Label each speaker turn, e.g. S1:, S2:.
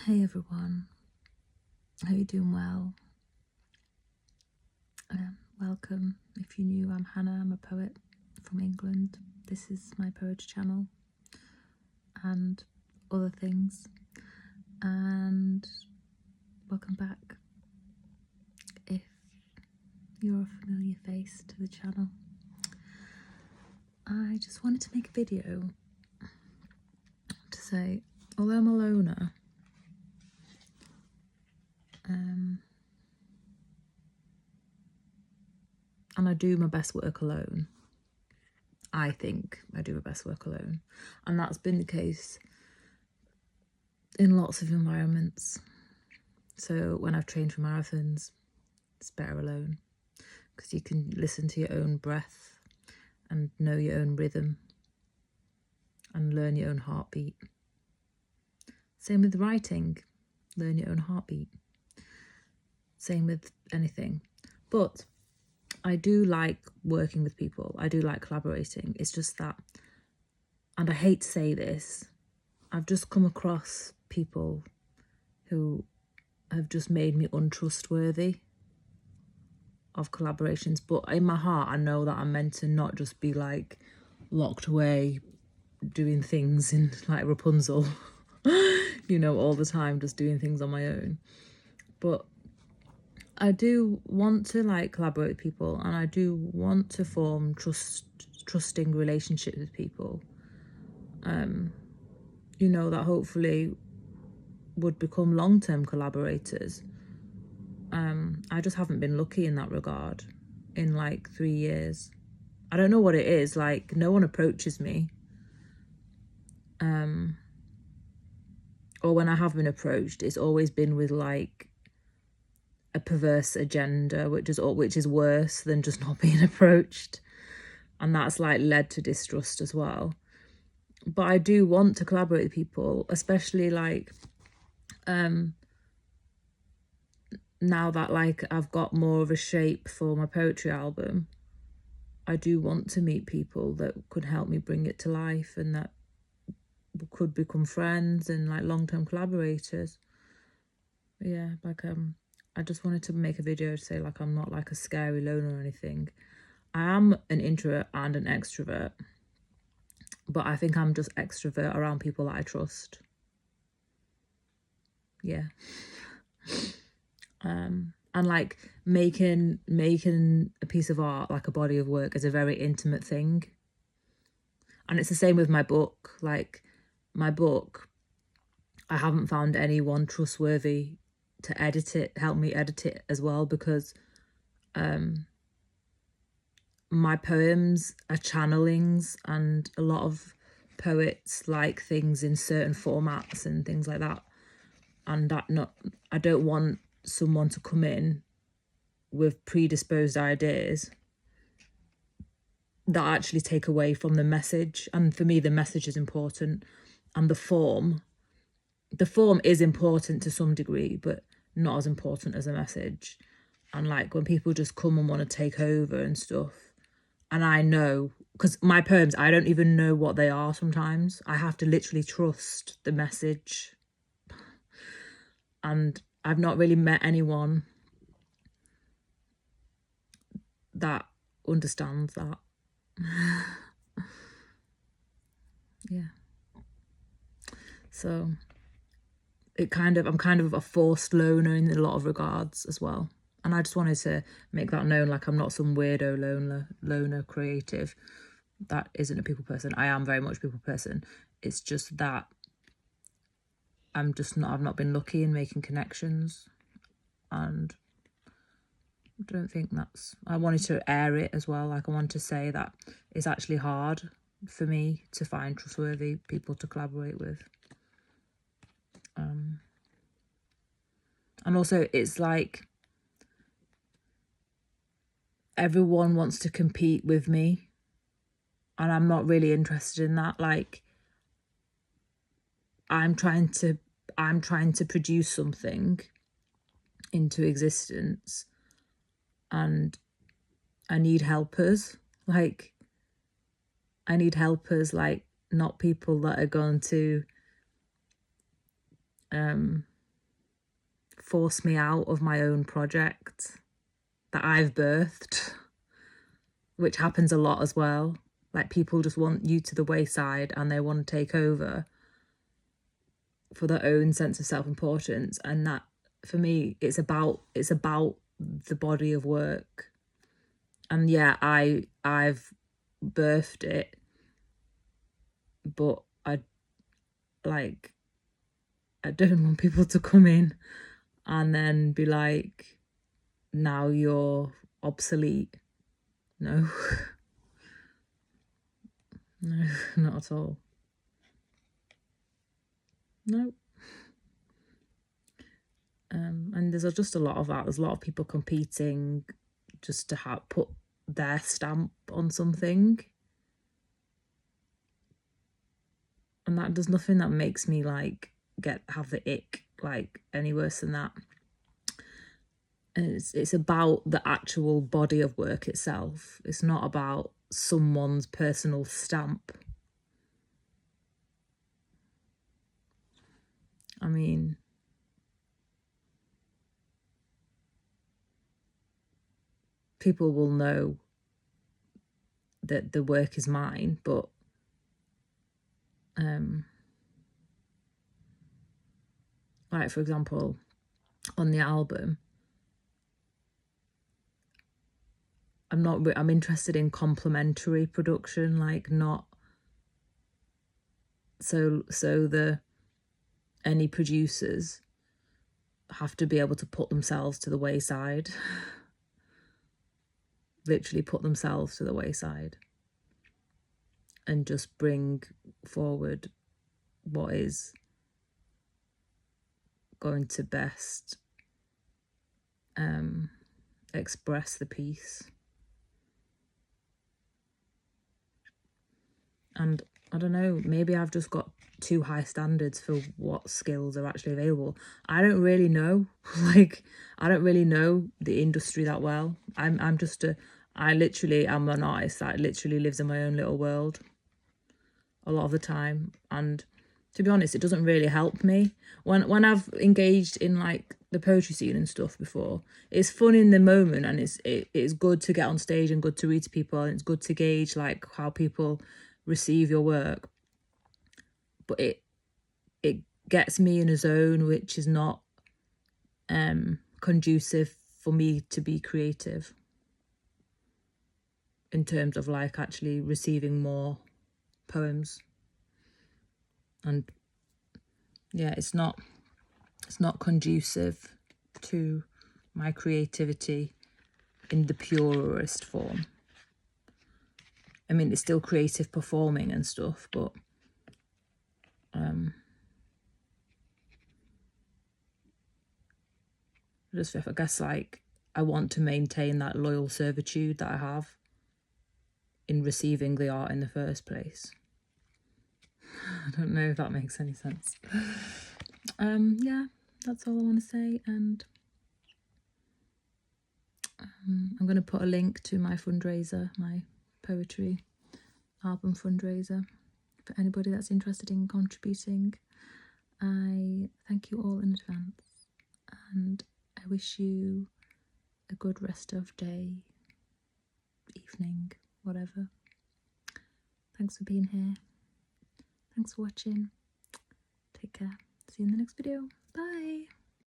S1: Hey everyone, hope you're doing well. Welcome. If you're new, I'm Hannah, I'm a poet from England. This is my poetry channel and other things. And welcome back if you're a familiar face to the channel. I just wanted to make a video to say, although I'm a loner, and I do my best work alone. I think I do my best work alone. And that's been the case in lots of environments. So when I've trained for marathons, it's better alone because you can listen to your own breath and know your own rhythm and learn your own heartbeat. Same with writing, learn your own heartbeat. Same with anything. But I do like working with people. I do like collaborating. It's just that, and I hate to say this, I've just come across people who have just made me untrustworthy of collaborations. But in my heart, I know that I'm meant to not just be like locked away doing things in like Rapunzel, you know, all the time, just doing things on my own. But I do want to like collaborate with people, and I do want to form trusting relationships with people, you know, that hopefully would become long-term collaborators. I just haven't been lucky in that regard in like 3 years. I don't know what it is, like no one approaches me. Or when I have been approached, it's always been with like a perverse agenda, which is worse than just not being approached. And that's like led to distrust as well. But I do want to collaborate with people, especially like now that like I've got more of a shape for my poetry album. I do want to meet people that could help me bring it to life and that could become friends and like long-term collaborators. Yeah, like I just wanted to make a video to say like I'm not like a scary loner or anything. I am an introvert and an extrovert, but I think I'm just extrovert around people that I trust. Yeah. And like making a piece of art, like a body of work, is a very intimate thing. And it's the same with my book. Like my book, I haven't found anyone trustworthy to edit it, help me edit it as well, because my poems are channelings, and a lot of poets like things in certain formats and things like that. And I don't want someone to come in with predisposed ideas that actually take away from the message. And for me, the message is important, and the form is important to some degree, but not as important as a message. And like when people just come and want to take over and stuff, and I know, because my poems, I don't even know what they are sometimes. I have to literally trust the message. And I've not really met anyone that understands that. Yeah. So I'm kind of a forced loner in a lot of regards as well. And I just wanted to make that known, like I'm not some weirdo loner creative that isn't a people person. I am very much a people person. It's just that I've not been lucky in making connections, and I don't think I wanted to air it as well. Like I want to say that it's actually hard for me to find trustworthy people to collaborate with. And also it's like everyone wants to compete with me, and I'm not really interested in that. Like I'm trying to produce something into existence, and I need helpers. Like I need helpers, like not people that are going to force me out of my own project that I've birthed, which happens a lot as well. Like, people just want you to the wayside and they want to take over for their own sense of self-importance. And that, for me, it's about the body of work. And yeah, I've birthed it, but I don't want people to come in and then be like, now you're obsolete. No. No, not at all. No. And there's just a lot of that. There's a lot of people competing just to put their stamp on something. And that does nothing that makes me like have the ick like any worse than that. And it's about the actual body of work itself. It's not about someone's personal stamp. I mean, people will know that the work is mine, but like, for example, on the album, I'm interested in complementary production, like, not so any producers have to be able to put themselves to the wayside. Literally put themselves to the wayside and just bring forward what is going to best express the piece. And I don't know, maybe I've just got too high standards for what skills are actually available. I don't really know. Like, I don't really know the industry that well. I literally am an artist that literally lives in my own little world a lot of the time. And to be honest, it doesn't really help me. When I've engaged in like the poetry scene and stuff before, it's fun in the moment, and it's good to get on stage and good to read to people, and it's good to gauge like how people receive your work. But it gets me in a zone which is not conducive for me to be creative, in terms of like actually receiving more poems. And yeah, it's not conducive to my creativity in the purest form. I mean, it's still creative performing and stuff, but I guess like I want to maintain that loyal servitude that I have in receiving the art in the first place. I don't know if that makes any sense. Yeah, that's all I want to say. And I'm going to put a link to my fundraiser, my poetry album fundraiser, for anybody that's interested in contributing. I thank you all in advance, and I wish you a good rest of day, evening, whatever. Thanks for being here. Thanks for watching. Take care. See you in the next video. Bye.